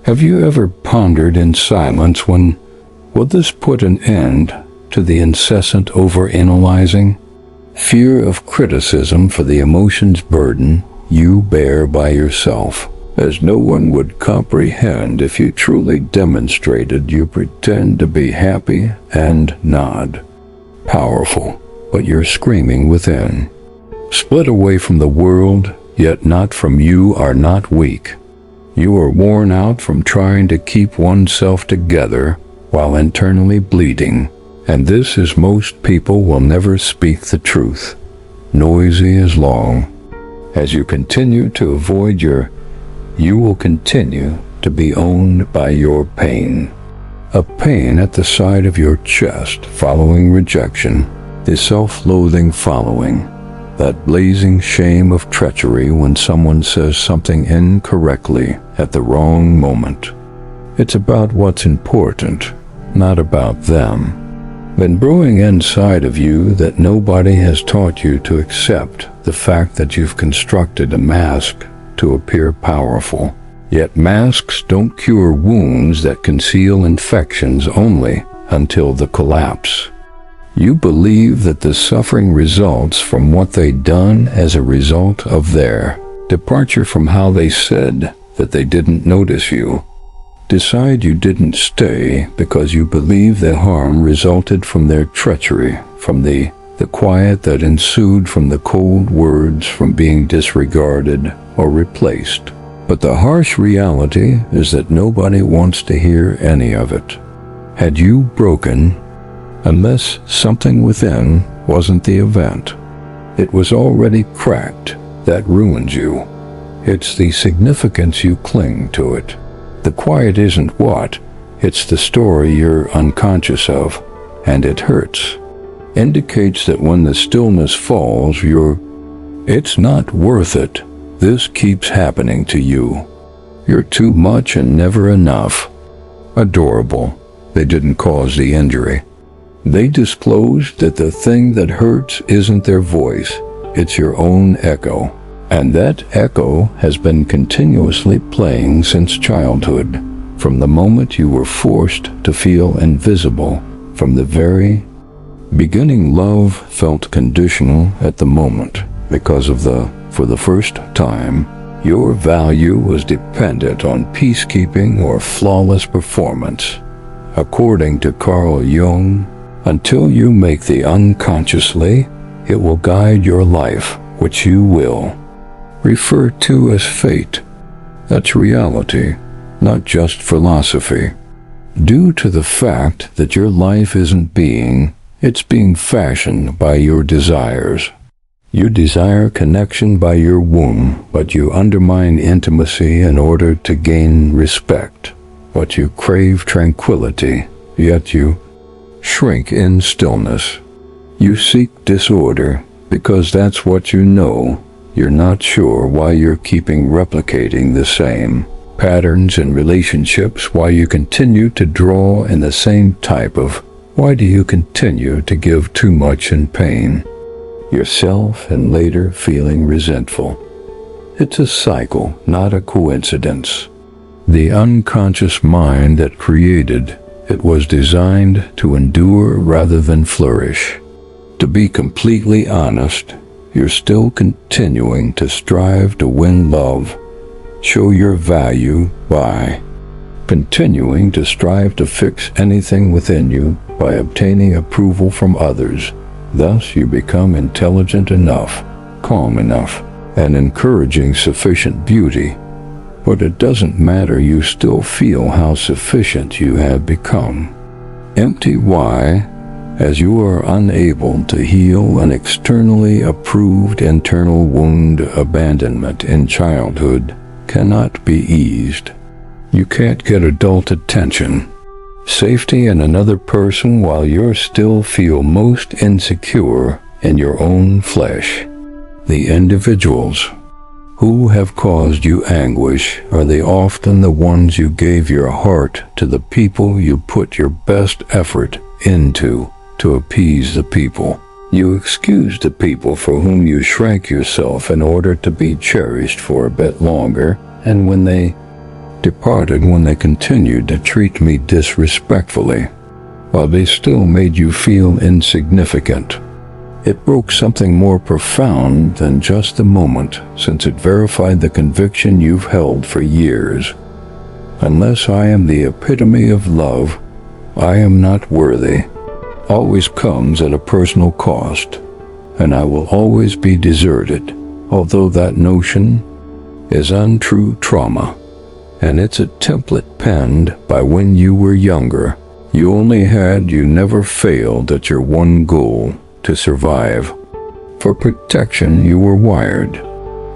Have you ever pondered in silence when will this put an end to the incessant overanalyzing? Fear of criticism for the emotions burden you bear by yourself, as no one would comprehend if you truly demonstrated you pretend to be happy and nod. Powerful, but you're screaming within. Split away from the world, yet not from you are not weak. You are worn out from trying to keep oneself together while internally bleeding, and this is most people will never speak the truth. Noisy as long. As you continue to avoid you will continue to be owned by your pain. A pain at the side of your chest following rejection, the self-loathing following, that blazing shame of treachery when someone says something incorrectly at the wrong moment. It's about what's important, not about them. Been brewing inside of you that nobody has taught you to accept the fact that you've constructed a mask to appear powerful. Yet masks don't cure wounds that conceal infections only until the collapse. You believe that the suffering results from what they'd done as a result of their departure from how they said that they didn't notice you. Decide you didn't stay because you believe the harm resulted from their treachery, from the quiet that ensued from the cold words, from being disregarded or replaced. But the harsh reality is that nobody wants to hear any of it. Had you broken, unless something within wasn't the event, it was already cracked, that ruins you. It's the significance you cling to it. The quiet isn't what, it's the story you're unconscious of, and it hurts. Indicates that when the stillness falls, it's not worth it. This keeps happening to you. You're too much and never enough. Adorable. They didn't cause the injury. They disclosed that the thing that hurts isn't their voice, it's your own echo. And that echo has been continuously playing since childhood, from the moment you were forced to feel invisible. From the very beginning, love felt conditional at the moment, because for the first time, your value was dependent on peacekeeping or flawless performance. According to Jung, until you make the unconsciously, it will guide your life, which you will refer to as fate. That's reality, not just philosophy. Due to the fact that your life isn't it's being fashioned by your desires. You desire connection by your womb, but you undermine intimacy in order to gain respect. But you crave tranquility, yet you shrink in stillness. You seek disorder because that's what you know. You're not sure why you're keeping replicating the same patterns in relationships, why you continue to draw in the same type of, why do you continue to give too much in pain yourself and later feeling resentful. It's a cycle, not a coincidence. The unconscious mind that created it was designed to endure rather than flourish. To be completely honest, you're still continuing to strive to win love, show your value by continuing to strive to fix anything within you by obtaining approval from others. Thus you become intelligent enough, calm enough, and encouraging sufficient beauty. But it doesn't matter, you still feel how sufficient you have become. Empty why? As you are unable to heal an externally approved internal wound. Abandonment in childhood cannot be eased. You can't get adult attention, safety in another person while you still feel most insecure in your own flesh. The individuals who have caused you anguish are often the ones you gave your heart to, the people you put your best effort into to appease the people. You excused the people for whom you shrank yourself in order to be cherished for a bit longer, and when they departed when they continued to treat me disrespectfully, while they still made you feel insignificant. It broke something more profound than just the moment, since it verified the conviction you've held for years. Unless I am the epitome of love, I am not worthy. Always comes at a personal cost, and I will always be deserted, although that notion is untrue trauma, and it's a template penned by when you were younger. You only had, you never failed at your one goal, to survive. For protection you were wired,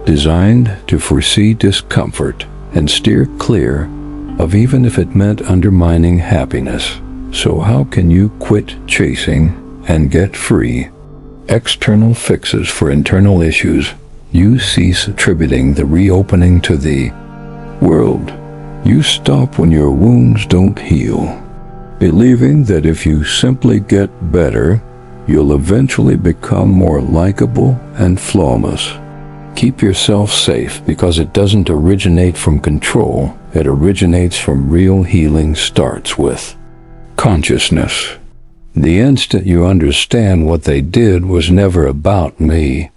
designed to foresee discomfort and steer clear of even if it meant undermining happiness. So how can you quit chasing and get free? External fixes for internal issues. You cease attributing the reopening to the world. You stop when your wounds don't heal, believing that if you simply get better, you'll eventually become more likable and flawless. Keep yourself safe because it doesn't originate from control. It originates from real healing. Starts with consciousness. The instant you understand what they did was never about me,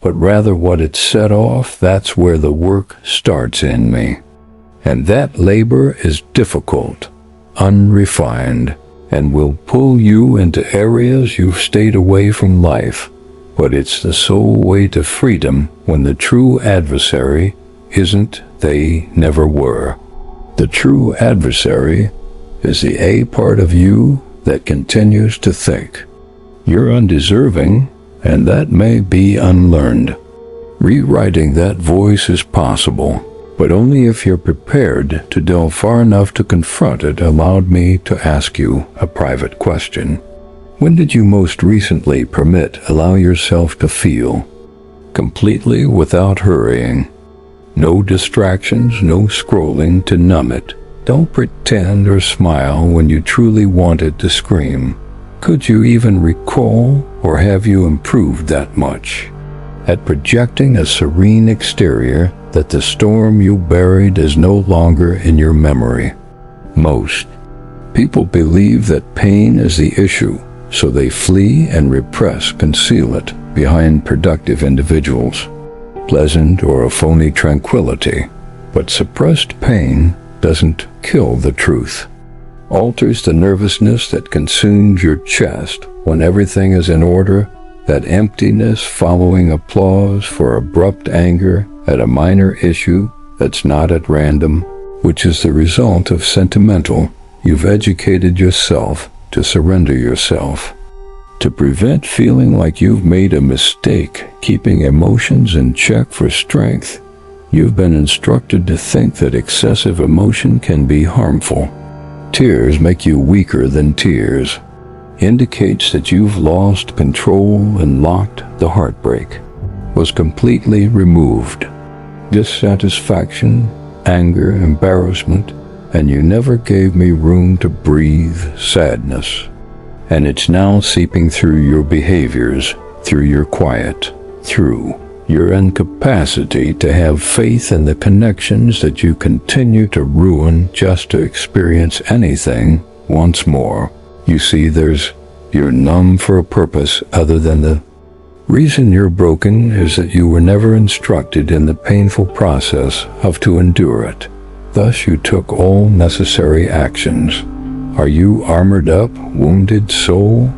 but rather what it set off, that's where the work starts in me. And that labor is difficult, unrefined, and will pull you into areas you've stayed away from life. But it's the sole way to freedom when the true adversary isn't they never were. The true adversary is the A part of you that continues to think you're undeserving, and that may be unlearned. Rewriting that voice is possible, but only if you're prepared to delve far enough to confront it. Allowed me to ask you a private question. When did you most recently allow yourself to feel completely without hurrying? No distractions, no scrolling to numb it. Don't pretend or smile when you truly wanted to scream. Could you even recall, or have you improved that much at projecting a serene exterior that the storm you buried is no longer in your memory? Most people believe that pain is the issue, so they flee and repress, conceal it behind productive individuals, pleasant or a phony tranquility. But suppressed pain doesn't kill the truth. Alters the nervousness that consumes your chest when everything is in order, that emptiness following applause for abrupt anger at a minor issue that's not at random, which is the result of sentimental. You've educated yourself to surrender yourself, to prevent feeling like you've made a mistake, keeping emotions in check for strength. You've been instructed to think that excessive emotion can be harmful. Tears make you weaker than tears. Indicates that you've lost control and locked. The heartbreak was completely removed. Dissatisfaction, anger, embarrassment, and you never gave me room to breathe. Sadness. And it's now seeping through your behaviors, through your quiet, through your incapacity to have faith in the connections that you continue to ruin just to experience anything once more. You see, you're numb for a purpose other than the reason you're broken is that you were never instructed in the painful process of to endure it. Thus you took all necessary actions. Are you armored up, wounded soul?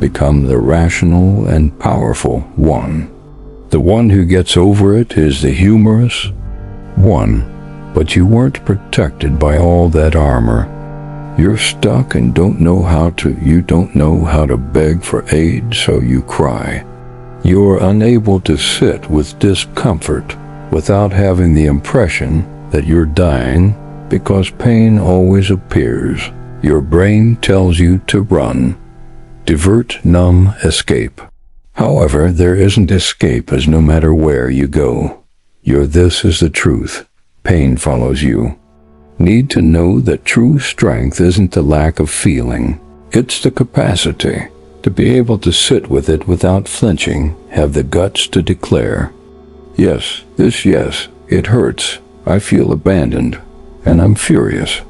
Become the rational and powerful one. The one who gets over it is the humorous one, but you weren't protected by all that armor. You're stuck and you don't know how to beg for aid, so you cry. You're unable to sit with discomfort without having the impression that you're dying, because pain always appears. Your brain tells you to run, divert, numb, escape. However, there isn't escape, as no matter where you go, this is the truth. Pain follows you. Need to know that true strength isn't the lack of feeling. It's the capacity to be able to sit with it without flinching, have the guts to declare, yes, it hurts. I feel abandoned, and I'm furious.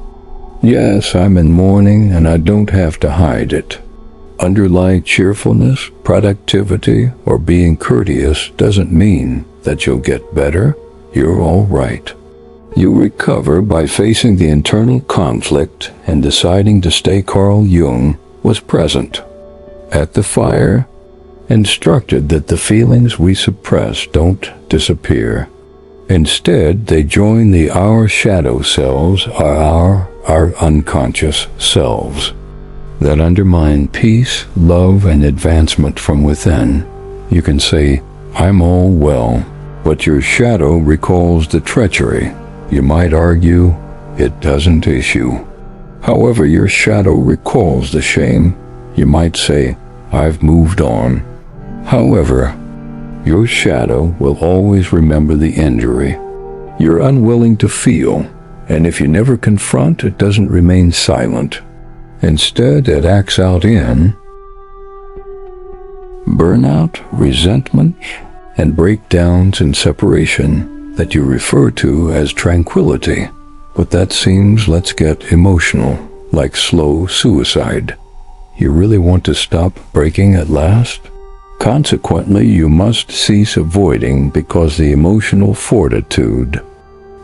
Yes, I'm in mourning and I don't have to hide it. Underlying cheerfulness, productivity, or being courteous doesn't mean that you'll get better. You're all right. You recover by facing the internal conflict and deciding to stay. Carl Jung was present at the fire, instructed that the feelings we suppress don't disappear. Instead, they join our shadow selves, our unconscious selves, that undermine peace, love, and advancement from within. You can say, I'm all well, but your shadow recalls the treachery. You might argue it doesn't issue. However, your shadow recalls the shame. You might say, I've moved on. However, your shadow will always remember the injury. You're unwilling to feel, and if you never confront, it doesn't remain silent. Instead, it acts out in burnout, resentment, and breakdowns and separation that you refer to as tranquility. But that seems, let's get emotional, like slow suicide. You really want to stop breaking at last? Consequently, you must cease avoiding because the emotional fortitude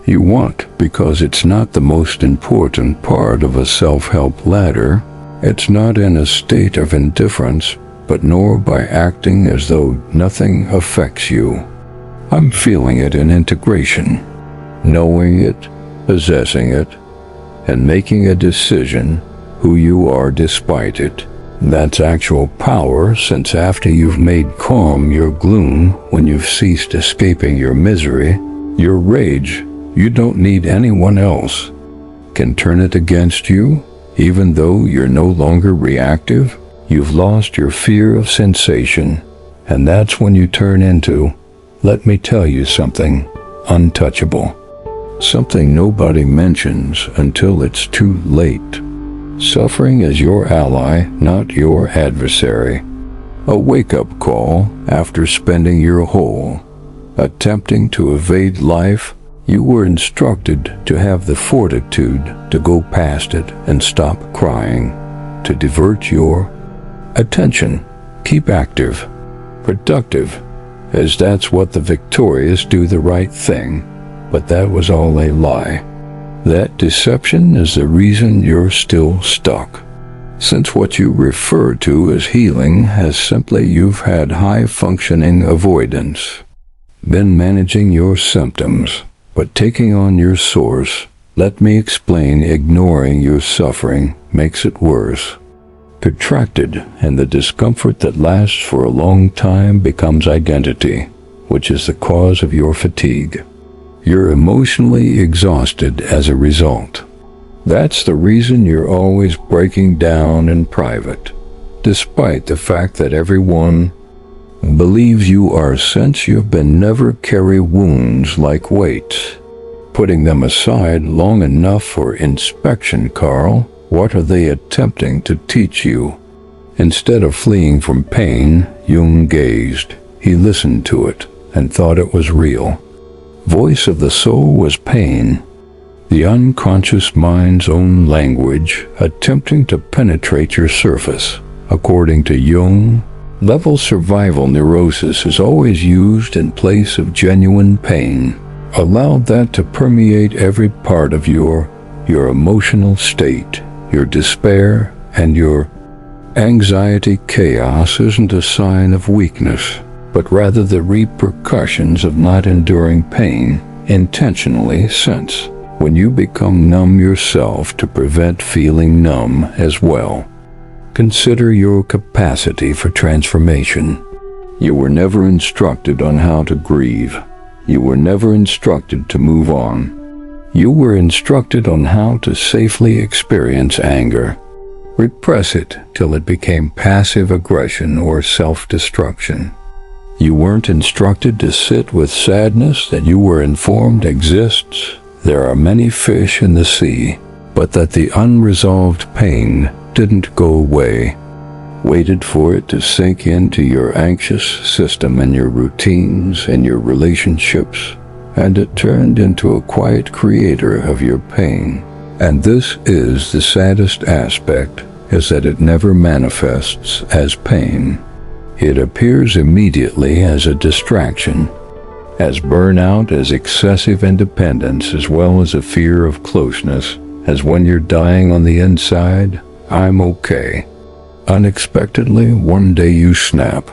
you want, because it's not the most important part of a self-help ladder. It's not in a state of indifference, but nor by acting as though nothing affects you. I'm feeling it in integration, knowing it, possessing it, and making a decision who you are despite it. That's actual power, since after you've made calm your gloom, when you've ceased escaping your misery, your rage, you don't need anyone else can turn it against you. Even though you're no longer reactive, you've lost your fear of sensation, and that's when you turn into, let me tell you something, untouchable. Something nobody mentions until it's too late. Suffering is your ally, not your adversary. A wake-up call after spending your whole attempting to evade life. You were instructed to have the fortitude to go past it and stop crying, to divert your attention, keep active, productive, as that's what the victorious do, the right thing. But that was all a lie. That deception is the reason you're still stuck. Since what you refer to as healing has simply you've had high-functioning avoidance, been managing your symptoms, but taking on your source. Let me explain. Ignoring your suffering makes it worse. Protracted, and the discomfort that lasts for a long time becomes identity, which is the cause of your fatigue. You're emotionally exhausted as a result. That's the reason you're always breaking down in private, despite the fact that everyone believes you are, since you've been never carry wounds like weights. Putting them aside long enough for inspection, Carl, what are they attempting to teach you? Instead of fleeing from pain, Jung gazed. He listened to it and thought it was real. Voice of the soul was pain, the unconscious mind's own language attempting to penetrate your surface. According to Jung, level survival neurosis is always used in place of genuine pain. Allow that to permeate every part of your emotional state. Your despair and your anxiety. Chaos isn't a sign of weakness, but rather the repercussions of not enduring pain intentionally, since when you become numb yourself to prevent feeling numb as well. Consider your capacity for transformation. You were never instructed on how to grieve. You were never instructed to move on. You were instructed on how to safely experience anger. Repress it till it became passive aggression or self-destruction. You weren't instructed to sit with sadness that you were informed exists. There are many fish in the sea, but that the unresolved pain didn't go away. Waited for it to sink into your anxious system and your routines and your relationships and it turned into a quiet creator of your pain. And this is the saddest aspect, is that it never manifests as pain. It appears immediately as a distraction, as burnout, as excessive independence, as well as a fear of closeness, as when you're dying on the inside, I'm okay. Unexpectedly, one day you snap.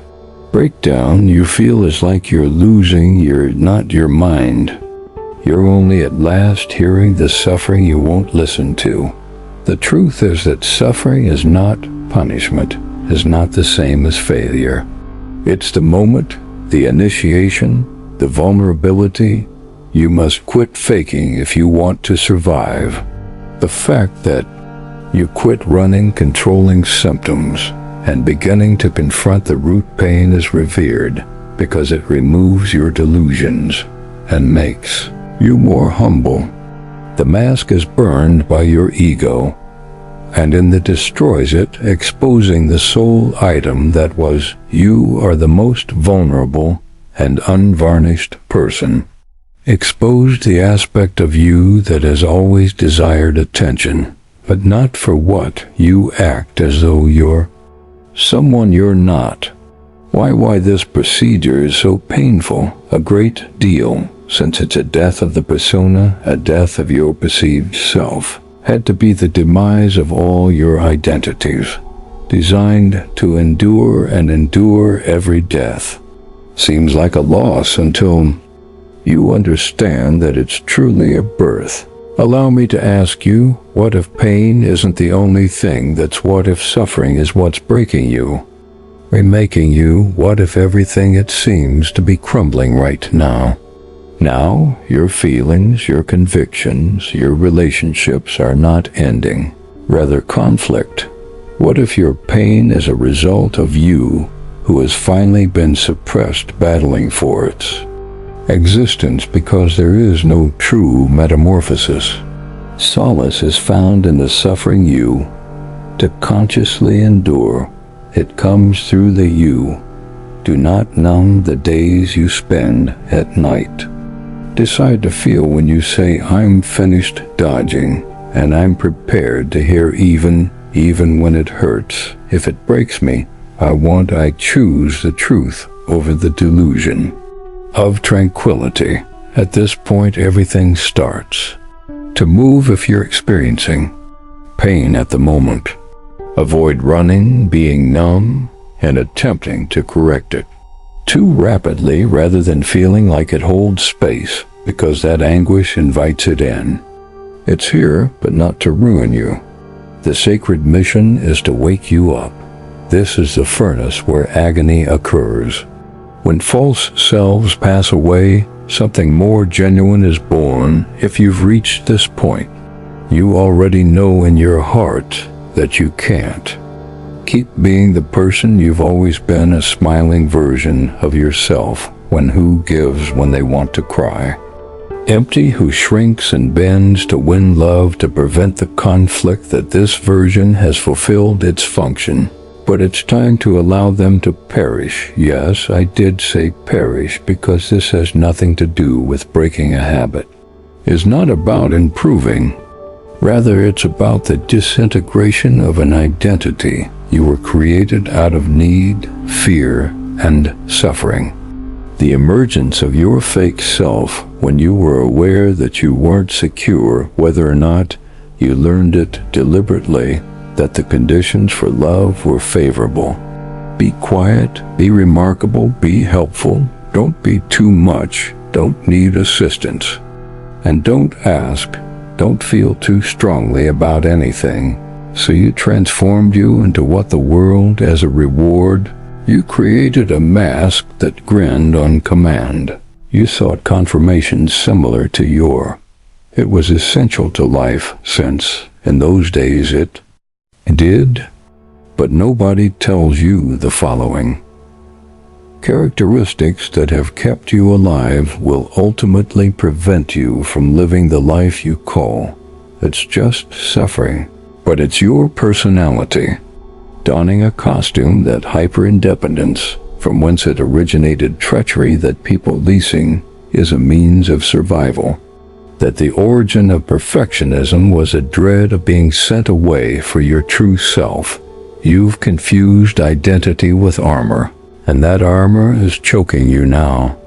Breakdown, you feel is like you're losing not your mind. You're only at last hearing the suffering you won't listen to. The truth is that suffering is not punishment, is not the same as failure. It's the moment, the initiation, the vulnerability. You must quit faking if you want to survive. The fact that you quit running, controlling symptoms, and beginning to confront the root pain is revered because it removes your delusions and makes you more humble. The mask is burned by your ego, and in that destroys it, exposing the sole item that was you are the most vulnerable and unvarnished person. Exposed the aspect of you that has always desired attention, but not for what you act as though you're someone you're not. Why this procedure is so painful? A great deal, since it's a death of the persona, a death of your perceived self, had to be the demise of all your identities, designed to endure and endure every death. Seems like a loss until you understand that it's truly a birth. Allow me to ask you, what if pain isn't the only thing that's what if suffering is what's breaking you, remaking you? What if everything it seems to be crumbling right now? Now, your feelings, your convictions, your relationships are not ending, rather conflict. What if your pain is a result of you who has finally been suppressed battling for its existence because there is no true metamorphosis? Solace is found in the suffering you to consciously endure. It comes through the you. Do not numb the days you spend at night. Decide to feel when you say, I'm finished dodging, and I'm prepared to hear even when it hurts. If it breaks me, I choose the truth over the delusion of tranquility. At this point, everything starts to move if you're experiencing pain at the moment. Avoid running, being numb, and attempting to correct it too rapidly rather than feeling like it holds space, because that anguish invites it in. It's here, but not to ruin you. The sacred mission is to wake you up. This is the furnace where agony occurs. When false selves pass away, something more genuine is born. If you've reached this point, you already know in your heart that you can't keep being the person you've always been, a smiling version of yourself who gives when they want to cry. Empty, who shrinks and bends to win love, to prevent the conflict. That this version has fulfilled its function. But it's time to allow them to perish. Yes, I did say perish, because this has nothing to do with breaking a habit. It's not about improving. Rather, it's about the disintegration of an identity. You were created out of need, fear, and suffering. The emergence of your fake self when you were aware that you weren't secure, whether or not you learned it deliberately, that the conditions for love were favorable. Be quiet, be remarkable, be helpful. Don't be too much, don't need assistance. And don't ask, don't feel too strongly about anything. So you transformed you into what the world, as a reward, you created a mask that grinned on command. You sought confirmation similar to your. It was essential to life, since, in those days, it did. But nobody tells you the following. Characteristics that have kept you alive will ultimately prevent you from living the life you call. It's just suffering. But it's your personality, donning a costume, that hyper-independence, from whence it originated treachery, that people leasing is a means of survival, that the origin of perfectionism was a dread of being sent away for your true self. You've confused identity with armor, and that armor is choking you now.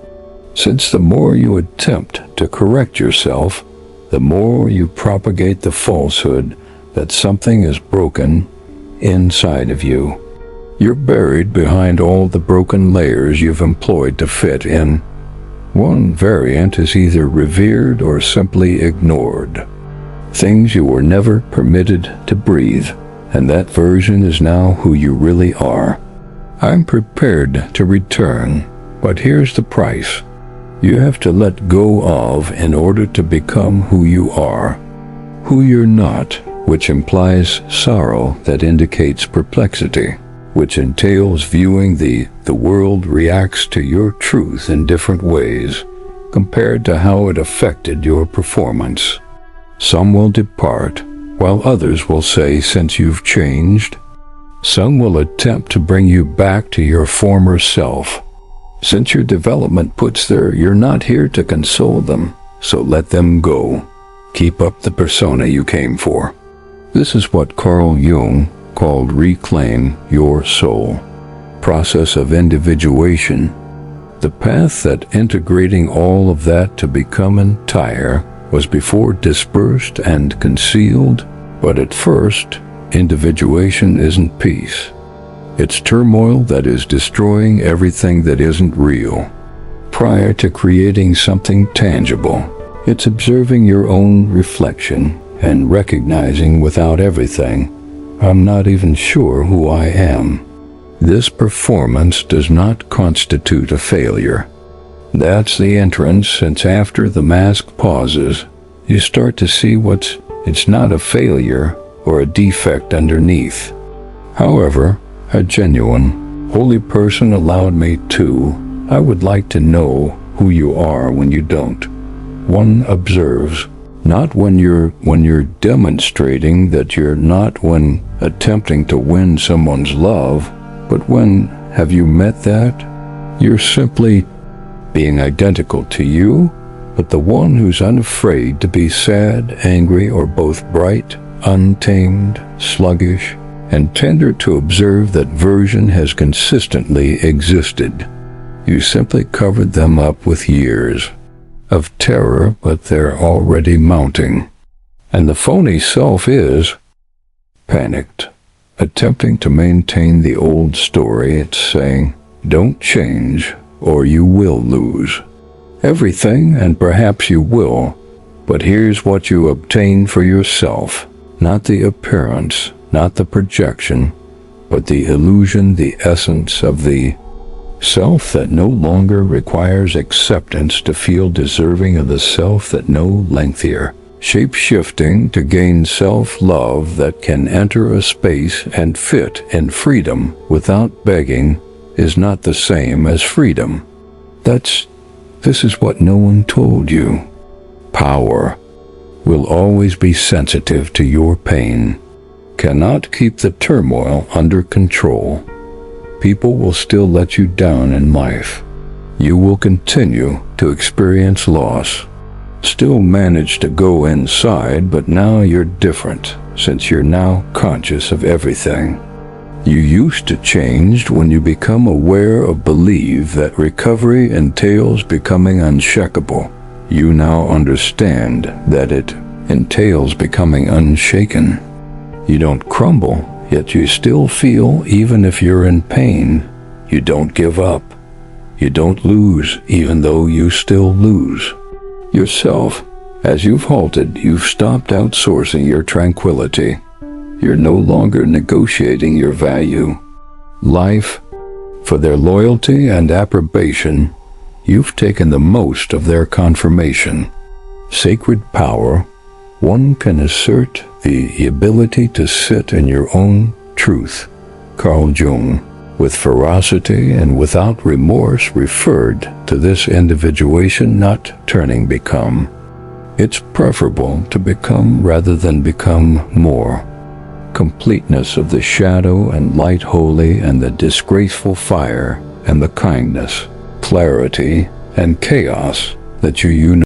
Since the more you attempt to correct yourself, the more you propagate the falsehood that something is broken inside of you. You're buried behind all the broken layers you've employed to fit in. One variant is either revered or simply ignored. Things you were never permitted to breathe, and that version is now who you really are. I'm prepared to return, but here's the price. You have to let go of in order to become who you are. Who you're not, which implies sorrow that indicates perplexity, which entails viewing the world reacts to your truth in different ways, compared to how it affected your performance. Some will depart, while others will say, since you've changed. Some will attempt to bring you back to your former self. Since your development puts there, you're not here to console them, so let them go. Keep up the persona you came for. This is what Carl Jung called reclaim your soul. Process of individuation. The path that integrating all of that to become entire was before dispersed and concealed, but at first, individuation isn't peace. It's turmoil that is destroying everything that isn't real. Prior to creating something tangible, it's observing your own reflection and recognizing without everything, I'm not even sure who I am. This performance does not constitute a failure. That's the entrance, since after the mask pauses, you start to see it's not a failure or a defect underneath. However, a genuine, holy person allowed me to. I would like to know who you are when you don't. One observes, not when you're demonstrating that you're not, when attempting to win someone's love, but when have you met that? You're simply being identical to you, but the one who's unafraid to be sad, angry, or both bright, untamed, sluggish, and tender to observe that version has consistently existed. You simply covered them up with years of terror, but they're already mounting. And the phony self is panicked, attempting to maintain the old story. It's saying, don't change, or you will lose everything, and perhaps you will, but here's what you obtain for yourself, not the appearance, not the projection, but the illusion, the essence of the self that no longer requires acceptance to feel deserving of the self that no lengthier, shape-shifting to gain self-love that can enter a space and fit in freedom without begging is not the same as freedom. This is what no one told you. Power will always be sensitive to your pain, cannot keep the turmoil under control. People will still let you down in life. You will continue to experience loss, still manage to go inside, but now you're different, since you're now conscious of everything. You used to change when you become aware of belief that recovery entails becoming unshakable. You now understand that it entails becoming unshaken. You don't crumble, yet you still feel even if you're in pain. You don't give up. You don't lose even though you still lose yourself. As you've halted, you've stopped outsourcing your tranquility. You're no longer negotiating your value. Life, for their loyalty and approbation, you've taken the most of their confirmation. Sacred power, one can assert the ability to sit in your own truth. Carl Jung, with ferocity and without remorse, referred to this individuation not turning become. It's preferable to become rather than become more. Completeness of the shadow and light holy and the disgraceful fire and the kindness, clarity and chaos, that you